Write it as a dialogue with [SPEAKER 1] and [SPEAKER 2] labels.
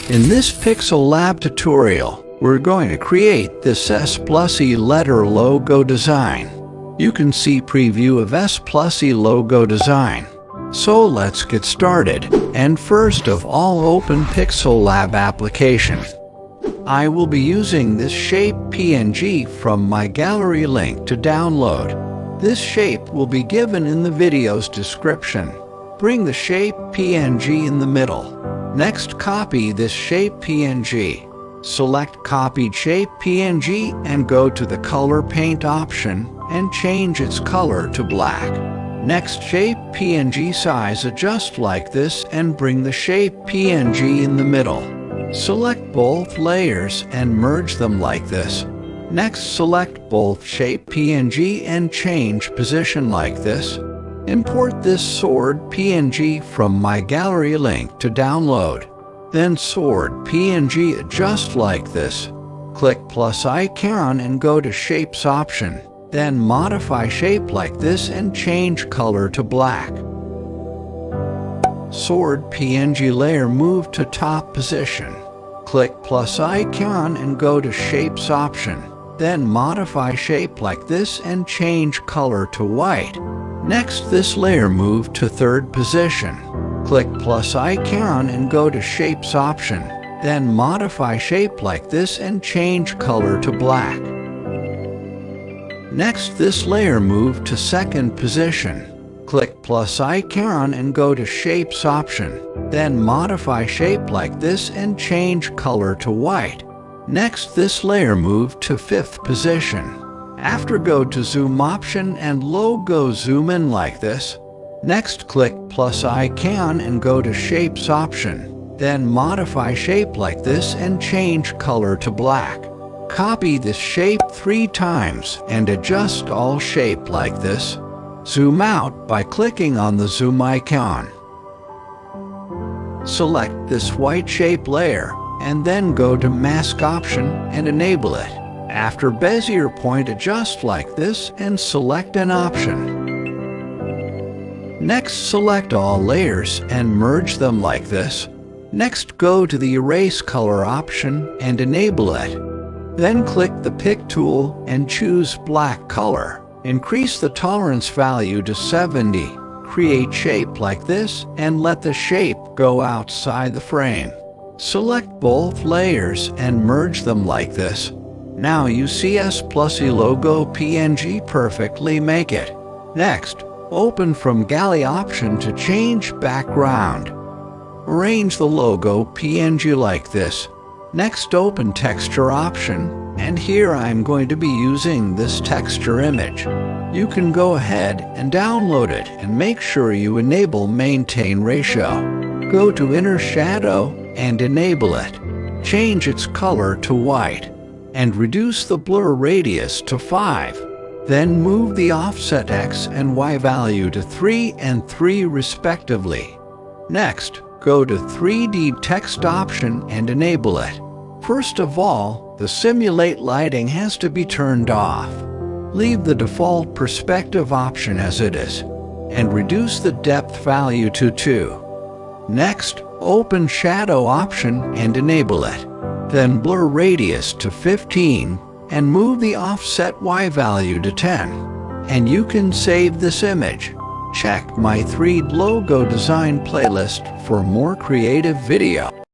[SPEAKER 1] In this Pixellab tutorial, we're going to create this S+E letter logo design. You can see preview of S+E logo design. So let's get started, and first of all open Pixellab application. I will be using this shape PNG from my gallery link to download. This shape will be given in the video's description. Bring the shape PNG in the middle. Next, copy this shape PNG. Select Copied Shape PNG and go to the Color Paint option and change its color to black. Next, shape PNG size adjust like this and bring the shape PNG in the middle. Select both layers and merge them like this. Next, select both shape PNG and change position like this. Import this sword PNG from my gallery link to download. Then sword PNG adjust like this. Click plus icon and go to Shapes option. Then modify shape like this and change color to black. Sword PNG layer move to top position. Click plus icon and go to Shapes option. Then modify shape like this and change color to white. Next, this layer move to third position. Click plus icon and go to Shapes option. Then modify shape like this and change color to black. Next, this layer move to second position. Click plus icon and go to Shapes option. Then modify shape like this and change color to white. Next, this layer move to fifth position. After, go to Zoom option and logo zoom in like this. Next, click plus icon and go to Shapes option. Then modify shape like this and change color to black. Copy this shape 3 times and adjust all shape like this. Zoom out by clicking on the zoom icon. Select this white shape layer and then go to Mask option and enable it. After, Bezier point adjust like this and select an option. Next, select all layers and merge them like this. Next, go to the Erase Color option and enable it. Then click the Pick tool and choose black color. Increase the tolerance value to 70. Create shape like this and let the shape go outside the frame. Select both layers and merge them like this. Now you see S+E logo PNG perfectly make it. Next, open from Galley option to change background. Arrange the logo PNG like this. Next, open Texture option, and here I'm going to be using this texture image. You can go ahead and download it and make sure you enable Maintain Ratio. Go to Inner Shadow and enable it. Change its color to white and reduce the blur radius to 5. Then move the offset X and Y value to 3 and 3 respectively. Next, go to 3D text option and enable it. First of all, the simulate lighting has to be turned off. Leave the default perspective option as it is, and reduce the depth value to 2. Next, open shadow option and enable it. Then blur radius to 15 and move the offset Y value to 10. And you can save this image. Check my 3D logo design playlist for more creative video.